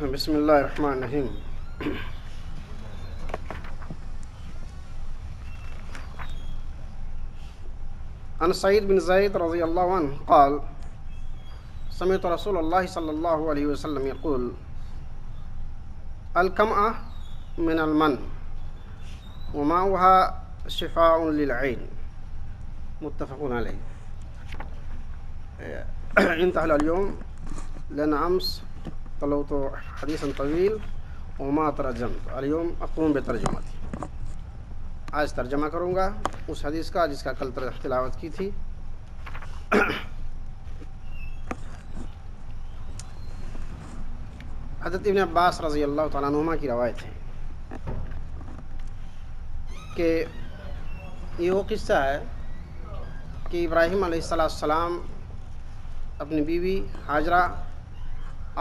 بسم اللہ الرحمن الرحیم. عن سعید بن زید رضی اللہ عنہ قال سمعت رسول اللہ صلی اللہ علیہ وسلم یقول الکمأ من المن وماؤها شفاء للعین. متفق علیہ. انتهى اليوم لأن أمس طلبت حديثا طويل وما ترجمت. اليوم أقوم بترجمته. آج ترجمہ کروں گا اس حدیث کا جس کا کل تلاوت کی تھی. حضرت ابن عباس رضی اللہ تعالیٰ عنہما کی روایت ہے کہ یہ وہ قصہ ہے کہ ابراہیم علیہ السلام اپنی بیوی ہاجرہ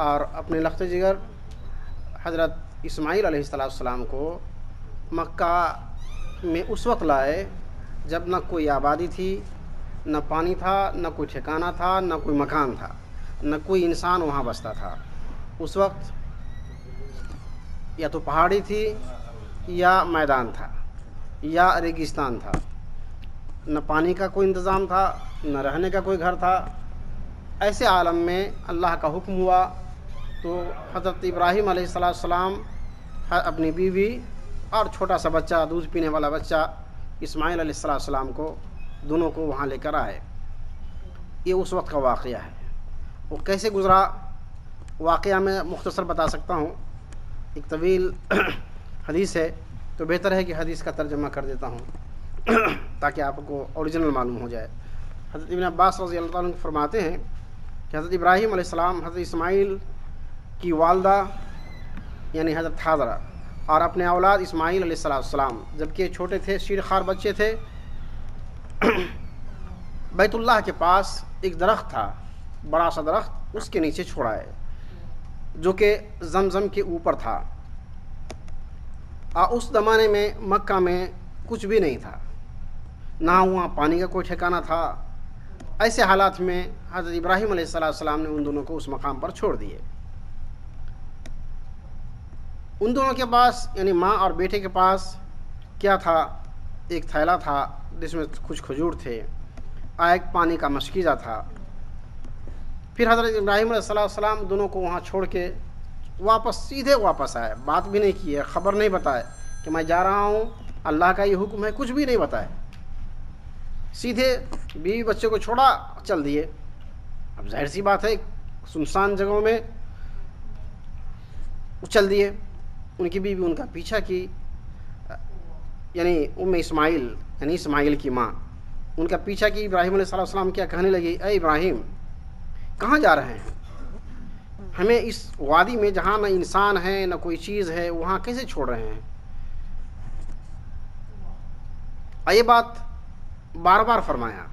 اور اپنے لخت جگر حضرت اسماعیل علیہ السلام کو مکہ میں اس وقت لائے جب نہ کوئی آبادی تھی، نہ پانی تھا، نہ کوئی ٹھکانہ تھا، نہ کوئی مکان تھا، نہ کوئی انسان وہاں بستا تھا. اس وقت یا تو پہاڑی تھی یا میدان تھا یا ریگستان تھا. نہ پانی کا کوئی انتظام تھا، نہ رہنے کا کوئی گھر تھا. ایسے عالم میں اللہ کا حکم ہوا تو حضرت ابراہیم علیہ السلام اپنی بیوی اور چھوٹا سا بچہ، دودھ پینے والا بچہ اسماعیل علیہ السلام کو دونوں کو وہاں لے کر آئے. یہ اس وقت کا واقعہ ہے. وہ کیسے گزرا واقعہ میں مختصر بتا سکتا ہوں. ایک طویل حدیث ہے تو بہتر ہے کہ حدیث کا ترجمہ کر دیتا ہوں تاکہ آپ کو اوریجنل معلوم ہو جائے. حضرت ابن عباس رضی اللہ عنہ فرماتے ہیں کہ حضرت ابراہیم علیہ السلام حضرت اسماعیل کی والدہ یعنی حضرت ہاجرہ اور اپنے اولاد اسماعیل علیہ السلام جبکہ چھوٹے تھے، شیر خوار بچے تھے، بیت اللہ کے پاس ایک درخت تھا، بڑا سا درخت، اس کے نیچے چھوڑا ہے جو کہ زمزم کے اوپر تھا. اس زمانے میں مکہ میں کچھ بھی نہیں تھا، نہ وہاں پانی کا کوئی ٹھکانہ تھا. ایسے حالات میں حضرت ابراہیم علیہ السلام نے ان دونوں کو اس مقام پر چھوڑ دیے. ان دونوں کے پاس یعنی ماں اور بیٹے کے پاس کیا تھا؟ ایک تھیلا تھا جس میں کچھ کھجور تھے، ایک پانی کا مشکیزہ تھا. پھر حضرت ابراہیم علیہ السلام دونوں کو وہاں چھوڑ کے سیدھے واپس آئے. بات بھی نہیں کی ہے، خبر نہیں بتائے کہ میں جا رہا ہوں، اللہ کا یہ حکم ہے، کچھ بھی نہیں بتائے. سیدھے بیوی بچے کو چھوڑا، چل دیے. اب ظاہر سی بات ہے سنسان جگہوں میں چل دیے. ان کی بیوی ان کا پیچھا کی، یعنی اسماعیل یعنی اسماعیل کی ماں ان کا پیچھا کی. ابراہیم علیہ السلام کیا کہنے لگی، اے ابراہیم کہاں جا رہے ہیں؟ ہمیں اس وادی میں جہاں نہ انسان ہے نہ کوئی چیز ہے وہاں کیسے چھوڑ رہے ہیں؟ یہ بات بار بار فرمایا،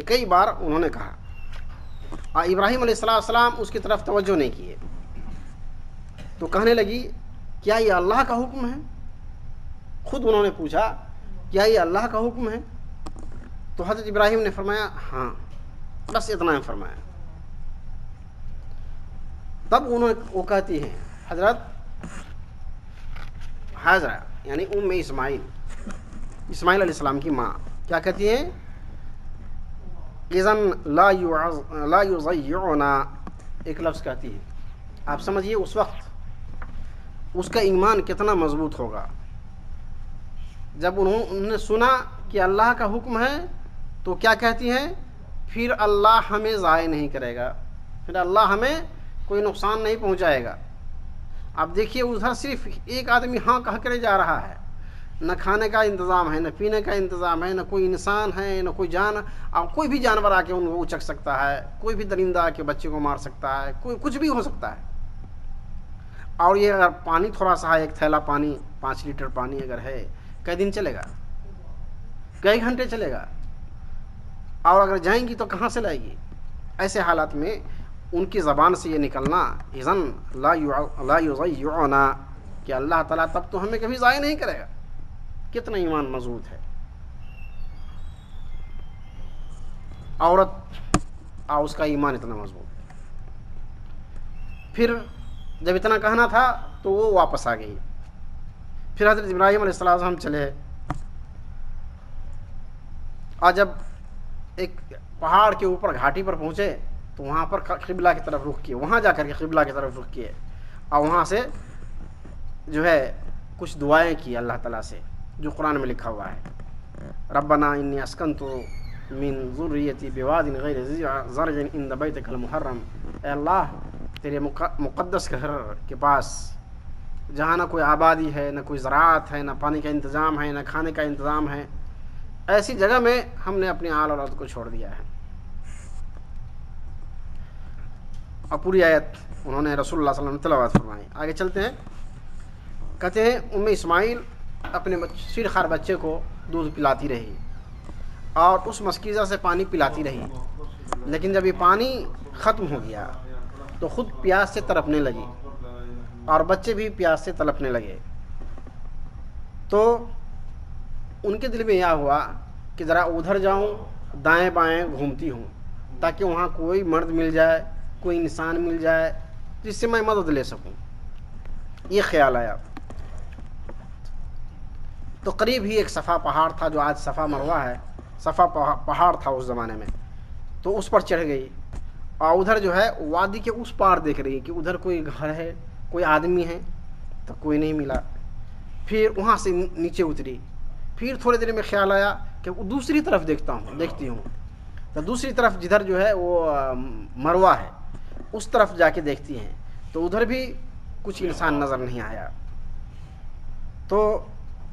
کئی بار انہوں نے کہا. ابراہیم علیہ السلام اس کی طرف توجہ نہیں کیے تو کہنے لگی کیا یہ اللہ کا حکم ہے؟ خود انہوں نے پوچھا کیا یہ اللہ کا حکم ہے؟ تو حضرت ابراہیم نے فرمایا ہاں، بس اتنا ہی فرمایا. تب وہ کہتی ہیں حضرت ہاجرہ یعنی اسماعیل علیہ السلام کی ماں کیا کہتی ہیں، اذن لا یضیعنا، ایک لفظ کہتی ہے. آپ سمجھیے اس وقت اس کا ایمان کتنا مضبوط ہوگا. جب انہوں نے سنا کہ اللہ کا حکم ہے تو کیا کہتی ہیں، پھر اللہ ہمیں ضائع نہیں کرے گا، پھر اللہ ہمیں کوئی نقصان نہیں پہنچائے گا. اب دیکھیے ادھر صرف ایک آدمی ہاں کہہ کر جا رہا ہے، نہ کھانے کا انتظام ہے، نہ پینے کا انتظام ہے، نہ کوئی انسان ہے، نہ کوئی کوئی بھی جانور آ کے ان کو اچک سکتا ہے، کوئی بھی درندہ آ کے بچے کو مار سکتا ہے، کوئی کچھ بھی ہو سکتا ہے. اور یہ اگر پانی تھوڑا سا ہے، ایک تھیلا پانی 5 لیٹر پانی اگر ہے، کئی دن چلے گا، کئی گھنٹے چلے گا، اور اگر جائیں گی تو کہاں سے لائے گی؟ ایسے حالات میں ان کی زبان سے یہ نکلنا اذن لا یضیعنا کہ اللہ تعالیٰ تب تو ہمیں کبھی ضائع نہیں کرے گا. کتنا ایمان مضبوط ہے. عورت اور اس کا ایمان اتنا مضبوط. پھر جب اتنا کہنا تھا تو وہ واپس آ گئی. پھر حضرت ابراہیم علیہ السلام چلے اور جب ایک پہاڑ کے اوپر گھاٹی پر پہنچے تو وہاں پر قبلہ کی طرف رخ کیے, وہاں جا کر کے قبلہ کی طرف رخ کیے اور وہاں سے جو ہے کچھ دعائیں کی اللہ تعالیٰ سے جو قرآن میں لکھا ہوا ہے. ربنا انی اسکنت من ذریتی بواد غیر ذی زرع عند بیتک المحرم, اے اللہ تیرے مقدس گھر کے پاس جہاں نہ کوئی آبادی ہے, نہ کوئی زراعت ہے, نہ پانی کا انتظام ہے, نہ کھانے کا انتظام ہے, ایسی جگہ میں ہم نے اپنی آل اولاد کو چھوڑ دیا ہے. اور پوری آیت انہوں نے رسول اللہ صلی اللہ علیہ وسلم تلاوت فرمائی. آگے چلتے ہیں. کہتے ہیں ام اسماعیل اپنے شیرخوار بچے کو دودھ پلاتی رہی اور اس مشکیزہ سے پانی پلاتی رہی, لیکن جب یہ پانی ختم ہو گیا تو خود پیاس سے تڑپنے لگی اور بچے بھی پیاس سے تڑپنے لگے. تو ان کے دل میں یہ ہوا کہ ذرا ادھر جاؤں, دائیں بائیں گھومتی ہوں تاکہ وہاں کوئی مرد مل جائے, کوئی انسان مل جائے جس سے میں مدد لے سکوں. یہ خیال آیا. تو قریب ہی ایک صفا پہاڑ تھا جو آج صفا مروہ ہے, صفا پہاڑ تھا اس زمانے میں, تو اس پر چڑھ گئی اور ادھر جو ہے وادی کے اس پار دیکھ رہی کہ ادھر کوئی گھر ہے, کوئی آدمی ہے, تو کوئی نہیں ملا. پھر وہاں سے نیچے اتری. پھر تھوڑی دیر میں خیال آیا کہ دوسری طرف دیکھتی ہوں, تو دوسری طرف جدھر جو ہے وہ مروہ ہے اس طرف جا کے دیکھتی ہیں تو ادھر بھی کچھ انسان نظر نہیں آیا. تو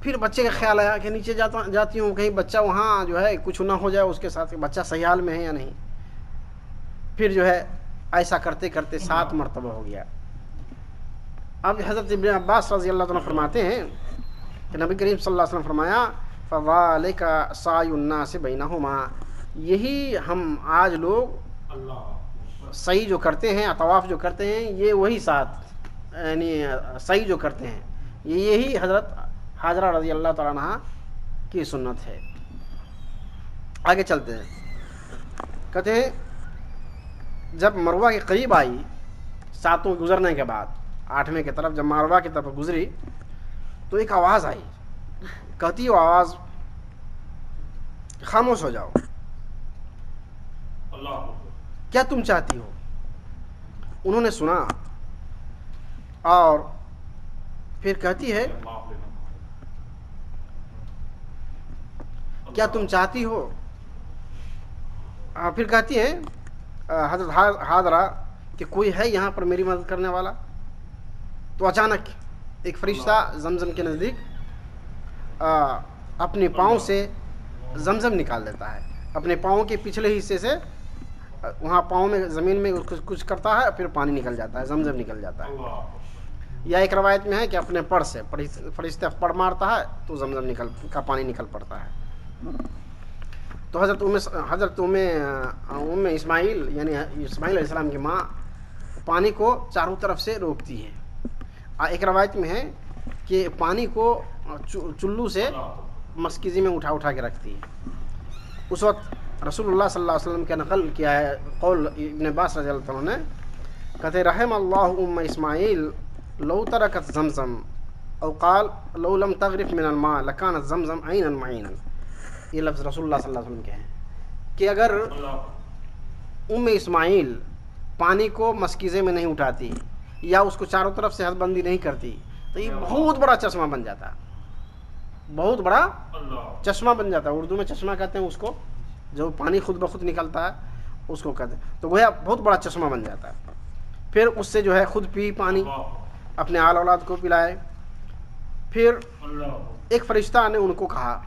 پھر بچے کا خیال آیا کہ نیچے جاتی ہوں, کہیں بچہ وہاں جو ہے کچھ نہ ہو جائے اس کے ساتھ, بچہ صحیح حال میں ہے یا نہیں. پھر جو ہے ایسا کرتے کرتے 7 مرتبہ ہو گیا. اب حضرت ابن عباس رضی اللہ عنہ فرماتے ہیں کہ نبی کریم صلی اللہ علیہ وسلم فرمایا فَذَلِكَ سَعْيُ النَّاسِ بَيْنَهُمَا, یہی ہم آج لوگ سعی جو کرتے ہیں, طواف جو کرتے ہیں, یہ وہی ساتھ یعنی سعی جو کرتے ہیں, یہی حضرت حاجرہ رضی اللہ تعالیٰ عنہ کی سنت ہے. آگے چلتے ہیں. کہتے ہیں جب مروہ کے قریب آئی 7 گزرنے کے بعد, 8ویں کی طرف جب مروہ کی طرف گزری تو ایک آواز آئی. کہتی وہ آواز خاموش ہو جاؤ, کیا تم چاہتی ہو. انہوں نے سنا اور پھر کہتی ہے کیا تم چاہتی ہو. پھر کہتی ہے حضرت حاضرہ کہ کوئی ہے یہاں پر میری مدد کرنے والا. تو اچانک ایک فرشتہ زمزم کے نزدیک اپنے پاؤں سے زمزم نکال دیتا ہے, اپنے پاؤں کے پچھلے حصے سے وہاں پاؤں میں زمین میں کچھ کرتا ہے, پھر پانی نکل جاتا ہے, زمزم نکل جاتا ہے. یا ایک روایت میں ہے کہ اپنے پر سے فرشتہ پڑ مارتا ہے تو زمزم کا پانی نکل پڑتا ہے. تو حضرت ام اسماعیل یعنی اسماعیل علیہ السلام کی ماں پانی کو چاروں طرف سے روکتی ہے. ایک روایت میں ہے کہ پانی کو چلو سے مسکیزی میں اٹھا کے رکھتی ہے. اس وقت رسول اللہ صلی اللہ علیہ وسلم کے نقل کیا ہے قول ابن عباس رضی اللہ عنہ نے, کہتے رحم اللہ ام اسماعیل لو ترکت زمزم او قال لو لم تغرف من الماء لکانت زمزم عینا معینا. یہ لفظ رسول اللہ صلی اللہ علیہ وسلم کے ہیں کہ اگر ام اسماعیل پانی کو مسکیزے میں نہیں اٹھاتی یا اس کو چاروں طرف سے حد بندی نہیں کرتی تو یہ بہت بڑا چشمہ بن جاتا, بہت بڑا چشمہ بن جاتا. اردو میں چشمہ کہتے ہیں اس کو, جو پانی خود بخود نکلتا ہے اس کو کہتے ہیں. تو گویا بہت بڑا چشمہ بن جاتا ہے. پھر اس سے جو ہے خود پی پانی, اپنے آل اولاد کو پلائے. پھر ایک فرشتہ نے ان کو کہا,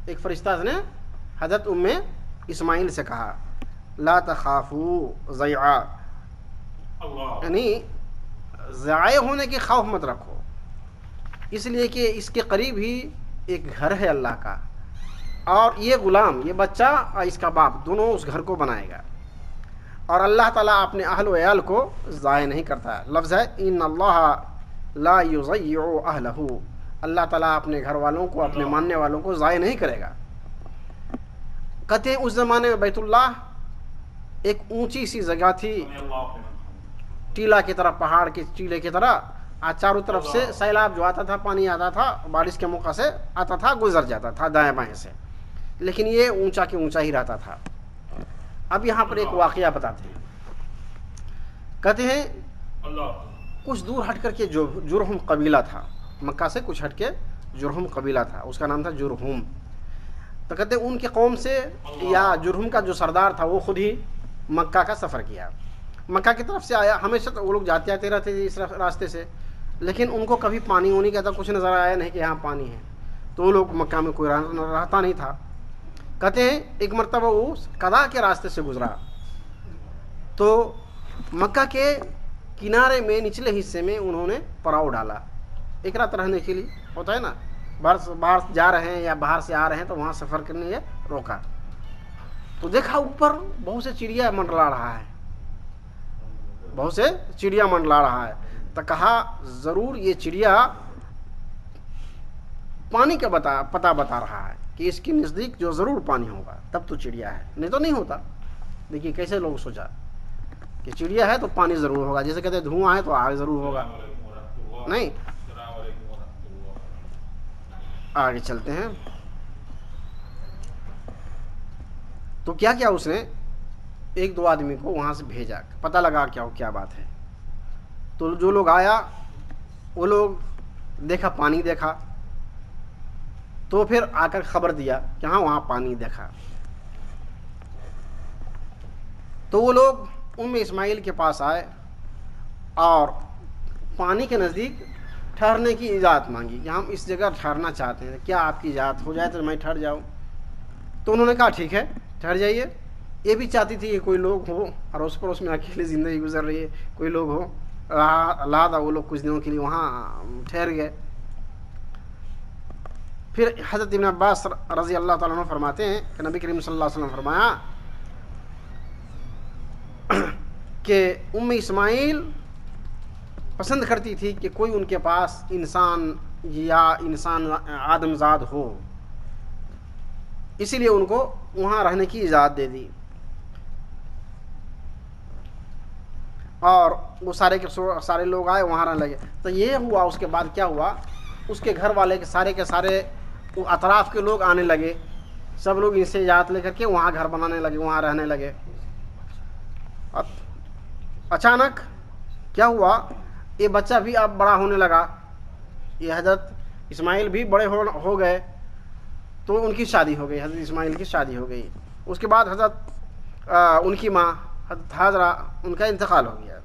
ایک فرشتہ نے حضرت ام اسماعیل سے کہا لا تخافوا ضیعا, یعنی ضائع ہونے کی خوف مت رکھو, اس لیے کہ اس کے قریب ہی ایک گھر ہے اللہ کا, اور یہ غلام, یہ بچہ اور اس کا باپ دونوں اس گھر کو بنائے گا, اور اللہ تعالیٰ اپنے اہل و عیال کو ضائع نہیں کرتا. لفظ ہے ان اللہ لا یضیع اہلہ, اللہ تعالیٰ اپنے گھر والوں کو, اپنے ماننے والوں کو ضائع نہیں کرے گا. کہتے ہیں اس زمانے میں بیت اللہ ایک اونچی سی جگہ تھی ٹیلا کی طرح، پہاڑ کے ٹیلے کی طرح، چاروں طرف سے سیلاب جو آتا تھا، پانی آتا تھا، بارش کے موقع سے آتا تھا، گزر جاتا تھا دائیں بائیں سے، لیکن یہ اونچا کے اونچا ہی رہتا تھا۔ اب یہاں پر ایک واقعہ بتاتے ہیں، کہتے ہیں کچھ دور ہٹ کر کے جو جرہم قبیلہ تھا، مکہ سے کچھ ہٹ کے جرہم قبیلہ تھا، اس کا نام تھا جرہم۔ تو کہتے ہیں ان کی قوم سے، یا جرہم کا جو سردار تھا وہ خود ہی مکہ کا سفر کیا، مکہ کی طرف سے آیا۔ ہمیشہ تو وہ لوگ جاتے آتے رہتے تھے اس راستے سے، لیکن ان کو کبھی پانی وانی کا کچھ نظر آیا نہیں کہ یہاں پانی ہے، تو وہ لوگ مکہ میں کوئی رہتا نہیں تھا۔ کہتے ہیں ایک مرتبہ وہ قضاء کے راستے سے گزرا، تو مکہ کے کنارے میں نچلے حصے میں انہوں نے پڑاؤ ڈالا، ایک رات رہنے کے لیے، ہوتا ہے نا، باہر جا رہے ہیں یا باہر سے آ رہے ہیں تو وہاں سفر کرنے یا روکا، تو دیکھا اوپر بہت سے چڑیا منڈلا رہا ہے، بہت سے چڑیا منڈلا رہا ہے، تو کہا ضرور یہ چڑیا پانی کا پتہ بتا رہا ہے کہ اس کے نزدیک جو ضرور پانی ہوگا، تب تو چڑیا ہے، نہیں تو نہیں ہوتا۔ دیکھیے کیسے لوگ سوچا کہ چڑیا ہے تو پانی ضرور ہوگا، جیسے کہتے ہیں دھواں ہے تو آگ ضرور ہوگا، نہیں۔ آگے چلتے ہیں، تو کیا اس نے ایک دو آدمی کو وہاں سے بھیجا، پتہ لگا کیا بات ہے۔ تو جو لوگ آیا وہ لوگ دیکھا، پانی دیکھا، تو پھر آ کر خبر دیا کہ ہاں وہاں پانی دیکھا۔ تو وہ لوگ اسماعیل کے پاس آئے اور پانی کے نزدیک ٹھہرنے کی اجازت مانگی کہ ہم اس جگہ ٹھہرنا چاہتے ہیں، کیا آپ کی اجازت ہو جائے تو میں ٹھہر جاؤں؟ تو انہوں نے کہا ٹھیک ہے ٹھہر جائیے۔ یہ بھی چاہتی تھی کہ کوئی لوگ ہو، اڑوس پڑوس میں اکیلے زندگی گزر رہی ہے، کوئی لوگ ہو، لہٰذا وہ لوگ کچھ دنوں کے لیے وہاں ٹھہر گئے۔ پھر حضرت ابن عباس رضی اللہ تعالیٰ عنہ فرماتے ہیں کہ نبی کریم صلی اللہ علیہ وسلم فرمایا کہ اسماعیل پسند کرتی تھی کہ کوئی ان کے پاس انسان آدم زاد ہو، اسی لیے ان کو وہاں رہنے کی اجازت دے دی۔ اور وہ سارے لوگ آئے وہاں رہنے لگے۔ تو یہ ہوا، اس کے بعد کیا ہوا، اس کے گھر والے کے سارے اطراف کے لوگ آنے لگے، سب لوگ ان سے اجازت لے کر کے وہاں گھر بنانے لگے، وہاں رہنے لگے۔ اچانک کیا ہوا، یہ بچہ بھی اب بڑا ہونے لگا، یہ حضرت اسماعیل بھی بڑے ہو گئے، تو ان کی شادی ہو گئی، حضرت اسماعیل کی شادی ہو گئی۔ اس کے بعد حضرت ان کی ماں حضرت ہاجرہ، ان کا انتقال ہو گیا۔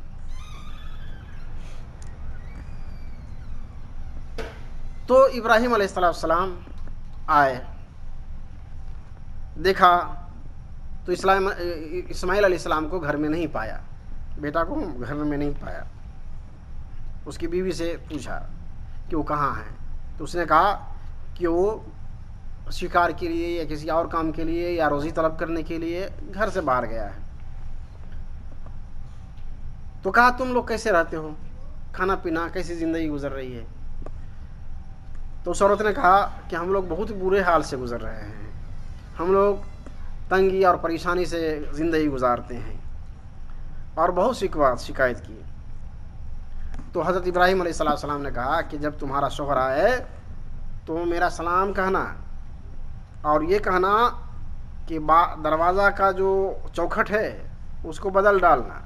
تو ابراہیم علیہ السلام آئے، دیکھا تو اسماعیل علیہ السلام کو گھر میں نہیں پایا، بیٹا کو گھر میں نہیں پایا۔ اس کی بیوی سے پوچھا کہ وہ کہاں ہیں، تو اس نے کہا کہ وہ شکار کے لیے یا کسی اور کام کے لیے یا روزی طلب کرنے کے لیے گھر سے باہر گیا ہے۔ تو کہا تم لوگ کیسے رہتے ہو، کھانا پینا کیسی زندگی گزر رہی ہے؟ تو اس عورت نے کہا کہ ہم لوگ بہت برے حال سے گزر رہے ہیں، ہم لوگ تنگی اور پریشانی سے زندگی گزارتے ہیں، اور بہت شکایت کی۔ تو حضرت ابراہیم علیہ السلام نے کہا کہ جب تمہارا شوہر آئے تو میرا سلام کہنا، اور یہ کہنا کہ دروازہ کا جو چوکھٹ ہے اس کو بدل ڈالنا۔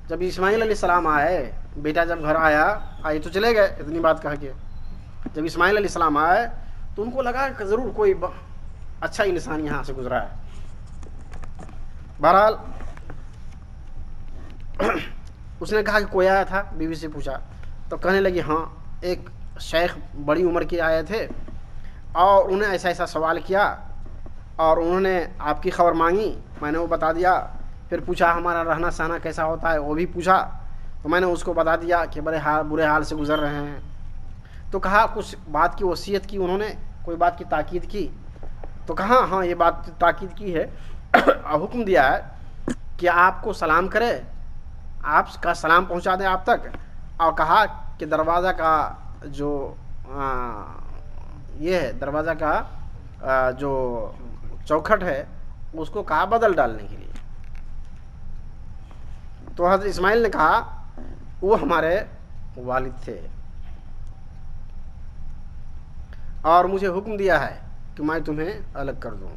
جب اسماعیل علیہ السلام آئے، بیٹا جب گھر آئے تو چلے گئے اتنی بات کہہ کے۔ جب اسماعیل علیہ السلام آئے تو ان کو لگا کہ ضرور کوئی اچھا انسان یہاں سے گزرا ہے۔ بہرحال اس نے کہا کہ کوئی آیا تھا، بیوی سے پوچھا تو کہنے لگی ہاں ایک شیخ بڑی عمر کے آئے تھے، اور انہوں نے ایسا سوال کیا، اور انہوں نے آپ کی خبر مانگی، میں نے وہ بتا دیا۔ پھر پوچھا ہمارا رہنا سہنا کیسا ہوتا ہے، وہ بھی پوچھا، تو میں نے اس کو بتا دیا کہ برے حال سے گزر رہے ہیں۔ تو کہا کچھ بات کی وصیت کی انہوں نے، کوئی بات کی تاکید کی؟ تو کہا ہاں یہ بات تاکید کی ہے، حکم دیا ہے کہ آپ کو سلام کرے، آپ کا سلام پہنچا دیں آپ تک، اور کہا کہ دروازہ کا جو یہ ہے، دروازہ کا جو چوکھٹ ہے اس کو کہا بدل ڈالنے کے لیے۔ تو حضرت اسماعیل نے کہا وہ ہمارے والد تھے اور مجھے حکم دیا ہے کہ میں تمہیں الگ کر دوں،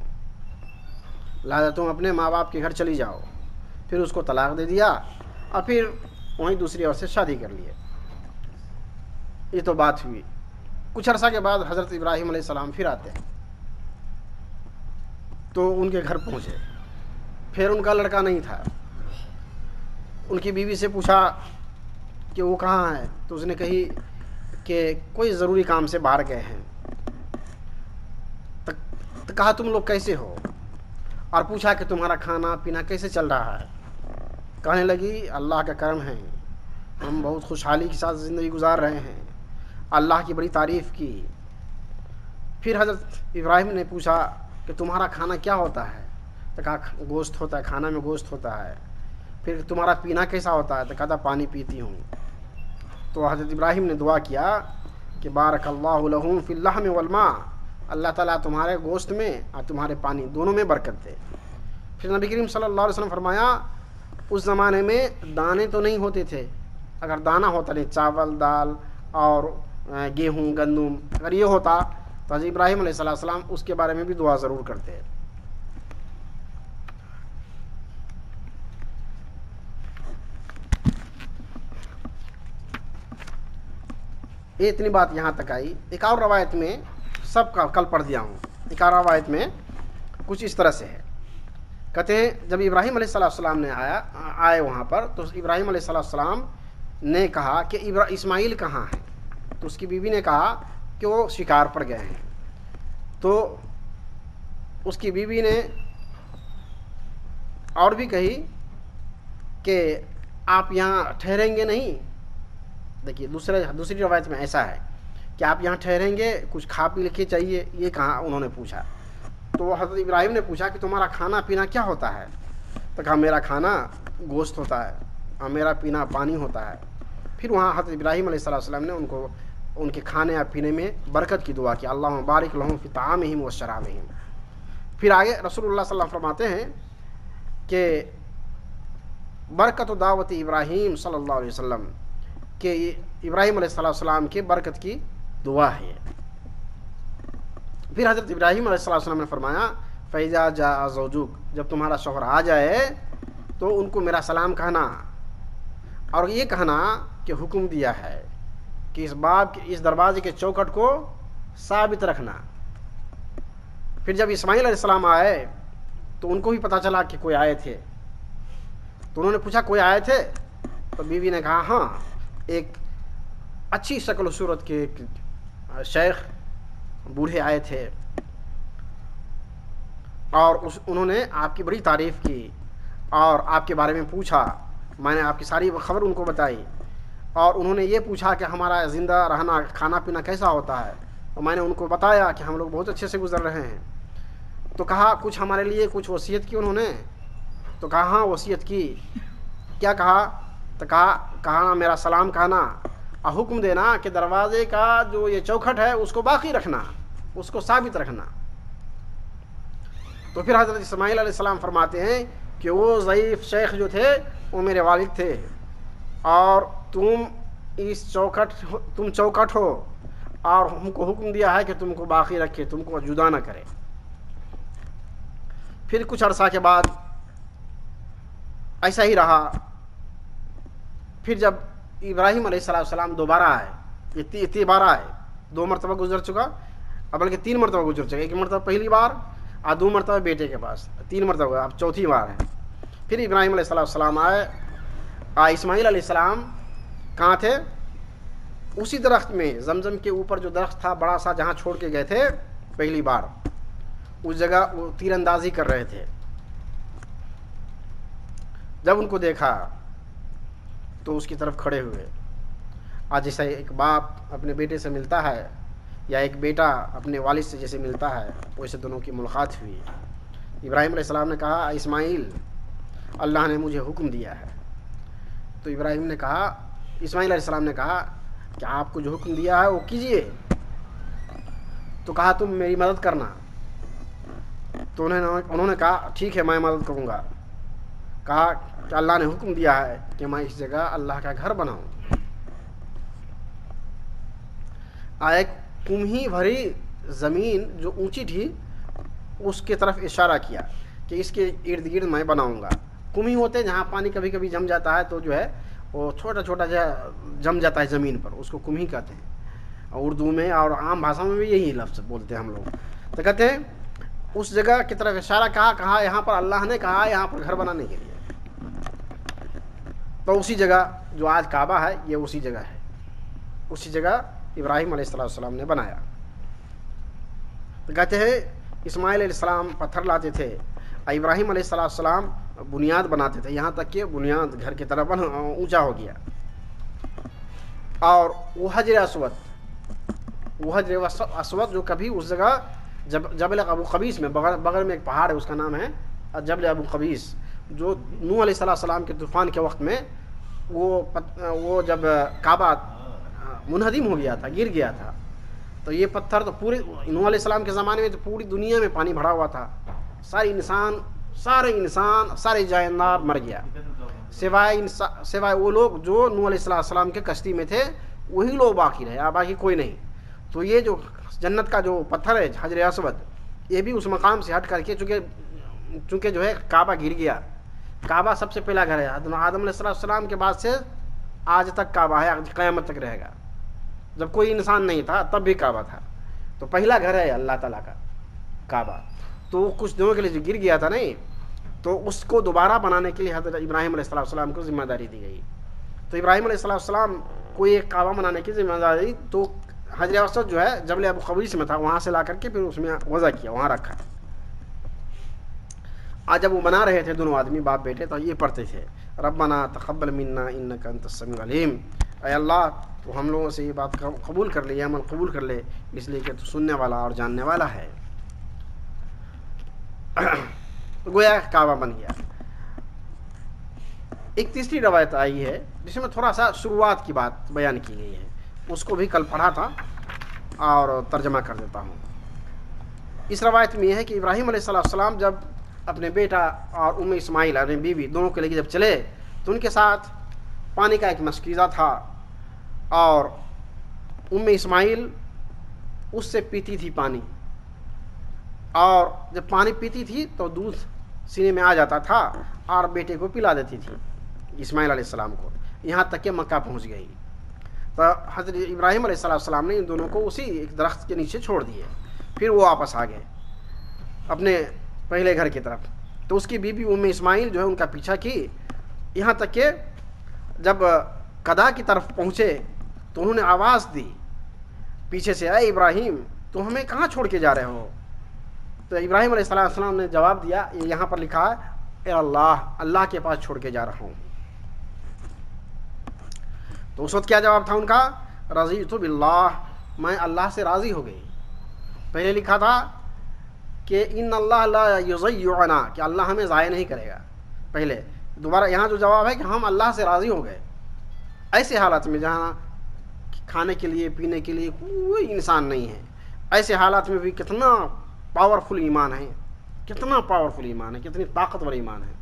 لہٰذا تم اپنے ماں باپ کے گھر چلی جاؤ۔ پھر اس کو طلاق دے دیا اور پھر وہیں دوسری عورت سے شادی کر لیے۔ یہ تو بات ہوئی۔ کچھ عرصہ کے بعد حضرت ابراہیم علیہ السلام پھر آتے ہیں تو ان کے گھر پہنچے، پھر ان کا لڑکا نہیں تھا۔ ان کی بیوی سے پوچھا کہ وہ کہاں ہے، تو اس نے کہی کہ کوئی ضروری کام سے باہر گئے ہیں۔ تو کہا تم لوگ کیسے ہو، اور پوچھا کہ تمہارا کھانا پینا کیسے چل رہا ہے۔ کہنے لگی اللہ کا کرم ہے، ہم بہت خوشحالی کے ساتھ زندگی گزار رہے ہیں، اللہ کی بڑی تعریف کی۔ پھر حضرت ابراہیم نے پوچھا کہ تمہارا کھانا کیا ہوتا ہے، تو کہا گوشت ہوتا ہے، کھانا میں گوشت ہوتا ہے۔ پھر تمہارا پینا کیسا ہوتا ہے، تو کہا پانی پیتی ہوں۔ تو حضرت ابراہیم نے دعا کیا کہ بارک اللہ لہم فی اللحم والماء، اللہ تعالیٰ تمہارے گوشت میں اور تمہارے پانی دونوں میں برکت دے۔ پھر نبی کریم صلی اللہ علیہ وسلم فرمایا اس زمانے میں دانے تو نہیں ہوتے تھے، اگر دانہ ہوتا نہیں، چاول دال اور گیہوں گندم اگر یہ ہوتا تو حضرت ابراہیم علیہ السلام اس کے بارے میں بھی دعا ضرور کرتے۔ یہ اتنی بات یہاں تک آئی۔ ایک اور روایت میں سب کا کل پڑھ دیا ہوں، ایک اور روایت میں کچھ اس طرح سے ہے، کہتے ہیں جب ابراہیم علیہ السلام نے آئے وہاں پر، تو ابراہیم علیہ السلام نے کہا کہ اسماعیل کہاں ہے، تو اس کی بیوی نے کہا کہ وہ شکار پر گئے ہیں۔ تو اس کی بیوی نے اور بھی کہی کہ آپ یہاں ٹھہریں گے نہیں۔ دیکھیے دوسری روایت میں ایسا ہے کہ آپ یہاں ٹھہریں گے، کچھ کھا پی کے چاہیے، یہ کہاں انہوں نے پوچھا۔ تو حضرت ابراہیم نے پوچھا کہ تمہارا کھانا پینا کیا ہوتا ہے، تو کہا میرا کھانا گوشت ہوتا ہے اور میرا پینا پانی ہوتا ہے۔ پھر وہاں حضرت ابراہیم علیہ السلام نے ان کو ان کے کھانے اور پینے میں برکت کی دعا کی، اللہم بارک لہم فی طعامہم و شرابہم۔ پھر آگے رسول اللہ صلی اللہ علیہ وسلم فرماتے ہیں کہ برکت و دعوت ابراہیم صلی اللہ علیہ وسلم، کہ ابراہیم علیہ السلام کے برکت کی دعا ہے۔ پھر حضرت ابراہیم علیہ السلام نے فرمایا فَإِذَا جَاءَ زَوْجُكَ، جب تمہارا شوہر آ جائے تو ان کو میرا سلام کہنا، اور یہ کہنا کہ حکم دیا ہے کہ اس دروازے کے چوکھٹ کو ثابت رکھنا۔ پھر جب اسماعیل علیہ السلام آئے تو ان کو بھی پتہ چلا کہ کوئی آئے تھے، تو انہوں نے پوچھا کوئی آئے تھے، تو بیوی نے کہا ہاں، ایک اچھی شکل و صورت کے ایک شیخ بوڑھے آئے تھے، اور انہوں نے آپ کی بڑی تعریف کی اور آپ کے بارے میں پوچھا۔ میں نے آپ کی ساری خبر ان کو بتائی، اور انہوں نے یہ پوچھا کہ ہمارا زندہ رہنا کھانا پینا کیسا ہوتا ہے، تو میں نے ان کو بتایا کہ ہم لوگ بہت اچھے سے گزر رہے ہیں۔ تو کہا کچھ ہمارے لیے کچھ وصیت کی انہوں نے، تو کہا ہاں وصیت کی۔ کیا کہا، تو کہا میرا سلام کہنا اور حکم دینا کہ دروازے کا جو یہ چوکھٹ ہے اس کو باقی رکھنا، اس کو ثابت رکھنا۔ تو پھر حضرت اسماعیل علیہ السلام فرماتے ہیں کہ وہ ضعیف شیخ جو تھے وہ میرے والد تھے، اور تم چوکھٹ ہو، اور ہم کو حکم دیا ہے کہ تم کو باقی رکھے، تم کو جدا نہ کرے۔ پھر کچھ عرصہ کے بعد ایسا ہی رہا۔ پھر جب ابراہیم علیہ السلام دوبارہ آئے، یہ تیبارہ آئے، 2 مرتبہ گزر چکا، بلکہ 3 مرتبہ گزر چکا، 1 مرتبہ پہلی بار اور 2 مرتبہ بیٹے کے پاس، 3 مرتبہ، اب چوتھی بار ہے۔ پھر ابراہیم علیہ السلام آئے، اسماعیل علیہ السلام کہاں تھے؟ اسی درخت میں، زمزم کے اوپر جو درخت تھا بڑا سا جہاں چھوڑ کے گئے تھے پہلی بار، اس جگہ وہ تیر اندازی کر رہے تھے۔ جب ان کو دیکھا تو اس کی طرف کھڑے ہوئے، آج جیسے ایک باپ اپنے بیٹے سے ملتا ہے یا ایک بیٹا اپنے والد سے جیسے ملتا ہے، ویسے دونوں کی ملاقات ہوئی۔ ابراہیم علیہ السلام نے کہا اسماعیل، اللہ نے مجھے حکم دیا ہے۔ تو اسماعیل علیہ السلام نے کہا کہ آپ کو جو حکم دیا ہے وہ کیجئے۔ تو کہا تم میری مدد کرنا۔ تو انہوں نے کہا ٹھیک ہے میں مدد کروں گا۔ کہا کہ اللہ نے حکم دیا ہے کہ میں اس جگہ اللہ کا گھر بناؤں. ایک کمہی بھری زمین جو اونچی تھی اس کی طرف اشارہ کیا کہ اس کے ارد گرد میں بناؤں گا. کمہی ہوتے ہیں جہاں پانی کبھی کبھی جم جاتا ہے تو جو ہے وہ چھوٹا چھوٹا جم جاتا ہے زمین پر, اس کو کمہی کہتے ہیں. اردو میں اور عام بھاشا میں بھی یہی لفظ بولتے ہیں ہم لوگ. تو کہتے ہیں اس جگہ کی طرف اشارہ کہا یہاں پر اللہ نے کہا یہاں پر گھر بنانے کے لیے. تو اسی جگہ جو آج کعبہ ہے یہ اسی جگہ ہے, اسی جگہ ابراہیم علیہ السلام نے بنایا. تو کہتے ہیں اسماعیل علیہ السلام پتھر لاتے تھے, ابراہیم علیہ السلام بنیاد بناتے تھے, یہاں تک کہ بنیاد گھر کی طرف اونچا ہو گیا. اور وہ حجر اسود جو کبھی اس جگہ جبل ابو قبیس میں بغل میں ایک پہاڑ ہے, اس کا نام ہے جبل ابو قبیس, جو نوح علیہ السلام کے طوفان کے وقت میں وہ جب کعبہ منہدم ہو گیا تھا, گر گیا تھا, تو یہ پتھر تو پورے نوح علیہ السلام کے زمانے میں تو پوری دنیا میں پانی بھرا ہوا تھا. سارے انسان سارے جاندار مر گیا, سوائے وہ لوگ جو نوح علیہ السلام کے کشتی میں تھے, وہی لوگ باقی رہے, باقی کوئی نہیں. تو یہ جو جنت کا جو پتھر ہے حجر اسود, یہ بھی اس مقام سے ہٹ کر کے چونکہ جو ہے کعبہ گر گیا. کعبہ سب سے پہلا گھر ہے, آدم علیہ السلام کے بعد سے آج تک کعبہ ہے, قیامت تک رہے گا. جب کوئی انسان نہیں تھا تب بھی کعبہ تھا, تو پہلا گھر ہے اللہ تعالیٰ کا کعبہ. تو کچھ دنوں کے لیے جو گر گیا تھا نہیں, تو اس کو دوبارہ بنانے کے لیے حضرت ابراہیم علیہ السلام کو ذمہ داری دی گئی. تو ابراہیم علیہ السلام کو ایک کعبہ بنانے کی ذمہ داری, تو حجر اسود جو ہے جبل ابو قبیس میں تھا, وہاں سے لا کر کے پھر اس میں وضع کیا, وہاں رکھا. آج جب وہ بنا رہے تھے دونوں آدمی باپ بیٹے, تو یہ پڑھتے تھے ربنا تقبل منا انک انت السمیع العلیم, اے اللہ تو ہم لوگوں سے یہ بات قبول کر لے, یہ عمل قبول کر لے, اس لیے کہ تو سننے والا اور جاننے والا ہے. گویا کعبہ بن گیا. ایک تیسری روایت آئی ہے جس میں تھوڑا سا شروعات کی بات بیان کی گئی ہے, اس کو بھی کل پڑھا تھا اور ترجمہ کر دیتا ہوں. اس روایت میں یہ ہے کہ ابراہیم علیہ السلام جب اپنے بیٹا اور اسماعیل اپنی بیوی دونوں کے لیے جب چلے, تو ان کے ساتھ پانی کا ایک مشکیزہ تھا, اور اسماعیل اس سے پیتی تھی پانی, اور جب پانی پیتی تھی تو دودھ سینے میں آ جاتا تھا اور بیٹے کو پلا دیتی تھی اسماعیل علیہ السلام کو, یہاں تک کہ مکہ پہنچ گئی. تو حضرت ابراہیم علیہ السلام نے ان دونوں کو اسی ایک درخت کے نیچے چھوڑ دیے, پھر وہ واپس آ گئے اپنے پہلے گھر کی طرف. تو اس کی بیوی اسماعیل جو ہے ان کا پیچھا کی, یہاں تک کہ جب قدا کی طرف پہنچے تو انہوں نے آواز دی پیچھے سے, اے ابراہیم تو ہمیں کہاں چھوڑ کے جا رہے ہو؟ تو ابراہیم علیہ السلام نے جواب دیا, یہ یہاں پر لکھا ہے, اے اللہ کے پاس چھوڑ کے جا رہا ہوں. تو اس وقت کیا جواب تھا ان کا؟ رضیت باللہ, میں اللہ سے راضی ہو گئی. پہلے لکھا تھا کہ ان اللہ لا یضیعنا, کہ اللہ ہمیں ضائع نہیں کرے گا. پہلے دوبارہ یہاں جو جواب ہے کہ ہم اللہ سے راضی ہو گئے. ایسے حالات میں جہاں کھانے کے لیے پینے کے لیے کوئی انسان نہیں ہے, ایسے حالات میں بھی کتنا پاورفل ایمان ہے, کتنا پاورفل ایمان ہے, کتنی طاقتور ایمان ہے.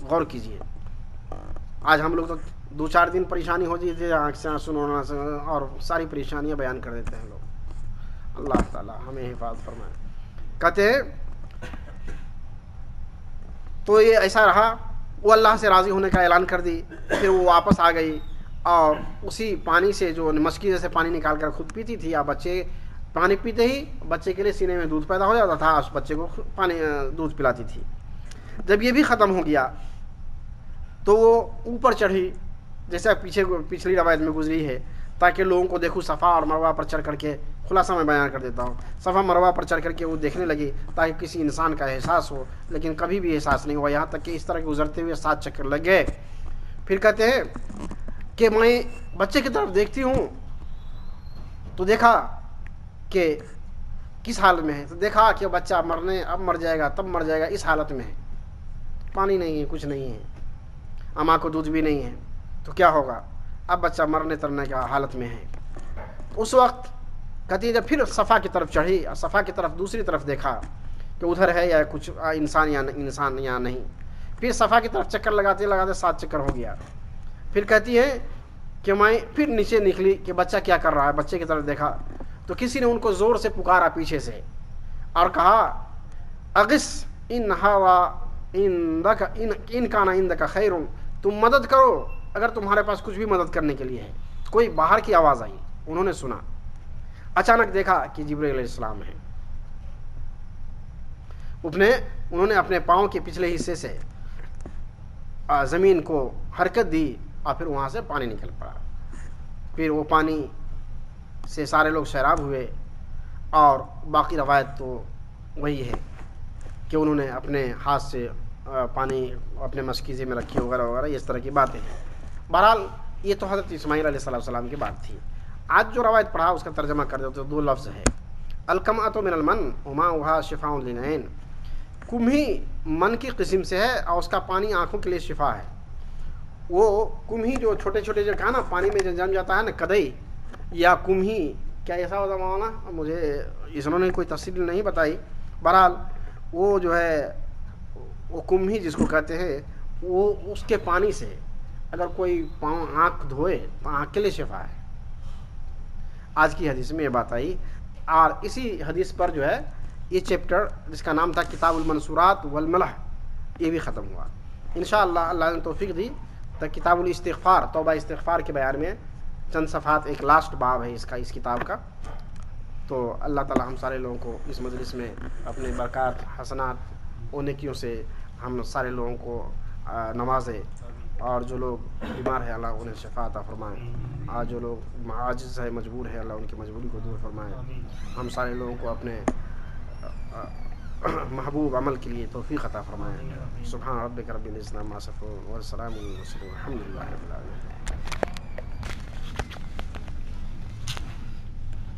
غور کیجئے. آج ہم لوگ تو 2-4 دن پریشانی ہو جاتی ہے, آنکھ سے آنسو ہونا سے, اور ساری پریشانیاں بیان کر دیتے ہیں لوگ. اللہ تعالی ہمیں حفاظت فرمائے. کہتے ہیں تو یہ ایسا رہا, وہ اللہ سے راضی ہونے کا اعلان کر دی. پھر وہ واپس آ گئی اور اسی پانی سے جو مشکیزے سے پانی نکال کر خود پیتی تھی, یا بچے پانی پیتے ہی بچے کے لیے سینے میں دودھ پیدا ہو جاتا تھا, اس بچے کو دودھ پلاتی تھی. جب یہ بھی ختم ہو گیا تو وہ اوپر چڑھی, جیسا پچھلی روایت میں گزری ہے, تاکہ لوگوں کو دیکھوں. صفا اور مروہ پر چڑھ کر کے, خلاصہ میں بیان کر دیتا ہوں, صفا مروہ پر چڑھ کر کے وہ دیکھنے لگی تاکہ کسی انسان کا احساس ہو, لیکن کبھی بھی احساس نہیں ہوا, یہاں تک کہ اس طرح کے گزرتے ہوئے 7 چکر لگ گئے. پھر کہتے ہیں کہ میں بچے کی طرف دیکھتی ہوں تو دیکھا کہ کس حالت میں ہے, تو دیکھا کہ بچہ اب مر جائے گا, تب مر جائے گا, اس حالت میں ہے. پانی نہیں ہے, کچھ نہیں ہے, اماں کو دودھ بھی نہیں ہے, تو کیا ہوگا؟ اب بچہ مرنے ترنے کا حالت میں ہے. اس وقت کہتی ہے جب پھر صفا کی طرف چڑھی, اور صفا کی طرف دوسری طرف دیکھا کہ ادھر ہے یا کچھ انسان یا نہیں. پھر صفا کی طرف چکر لگاتے لگاتے 7 چکر ہو گیا. پھر کہتی ہے کہ میں پھر نیچے نکلی کہ بچہ کیا کر رہا ہے. بچے کی طرف دیکھا تو کسی نے ان کو زور سے پکارا پیچھے سے اور کہا اغث ان ہوا ان کان عندک خیر، تم مدد کرو اگر تمہارے پاس کچھ بھی مدد کرنے کے لیے ہے. کوئی باہر کی آواز آئی، انہوں نے سنا. اچانک دیکھا کہ جبرائیل علیہ السلام ہے. انہوں نے اپنے پاؤں کے پچھلے حصے سے زمین کو حرکت دی اور پھر وہاں سے پانی نکل پڑا. پھر وہ پانی سے سارے لوگ سیراب ہوئے. اور باقی روایت تو وہی ہے کہ انہوں نے اپنے ہاتھ سے پانی اپنے مشکیزے میں رکھی وغیرہ وغیرہ، اس طرح کی باتیں ہیں. بہرحال یہ تو حضرت اسماعیل علیہ السلام کی بات تھی. آج جو روایت پڑھا اس کا ترجمہ کر دیتے تو 2 لفظ ہے. القمأۃ من المن وماؤها شفاء للعین، کمہی من کی قسم سے ہے اور اس کا پانی آنکھوں کے لیے شفا ہے. وہ کمہی جو چھوٹے چھوٹے جو کہا نا پانی میں جو جم جاتا ہے نا، کدئی یا کمہی، کیا ایسا ہوتا مولانا؟ مجھے انہوں نے کوئی تفصیل نہیں بتائی. بہرحال وہ جو ہے وہ کمہی جس کو کہتے ہیں، وہ اس کے پانی سے اگر کوئی آنکھ دھوئے تو آنکھ کے لیے شفا ہے. آج کی حدیث میں یہ بات آئی. اور اسی حدیث پر جو ہے یہ چیپٹر جس کا نام تھا کتاب المنصورات والملح، یہ بھی ختم ہوا. انشاءاللہ اللہ نے توفیق دی تو کتاب الاستغفار، توبہ استغفار کے بیان میں چند صفحات، ایک لاسٹ باب ہے اس کتاب کا. تو اللہ تعالی ہم سارے لوگوں کو اس مجلس میں اپنے برکات حسنات و نیکیوں سے ہم سارے لوگوں کو نوازے. اور جو لوگ بیمار ہیں اللہ انہیں شفا عطا فرمائے. اور جو لوگ عاجز ہے مجبور ہے اللہ ان کی مجبوری کو دور فرمائے. ہم سارے لوگوں کو اپنے محبوب عمل کے لیے توفیق عطا فرمائے. سبحان ربک رب العزت عما یصفون والسلام علی المرسلین والحمد للہ رب العالمین.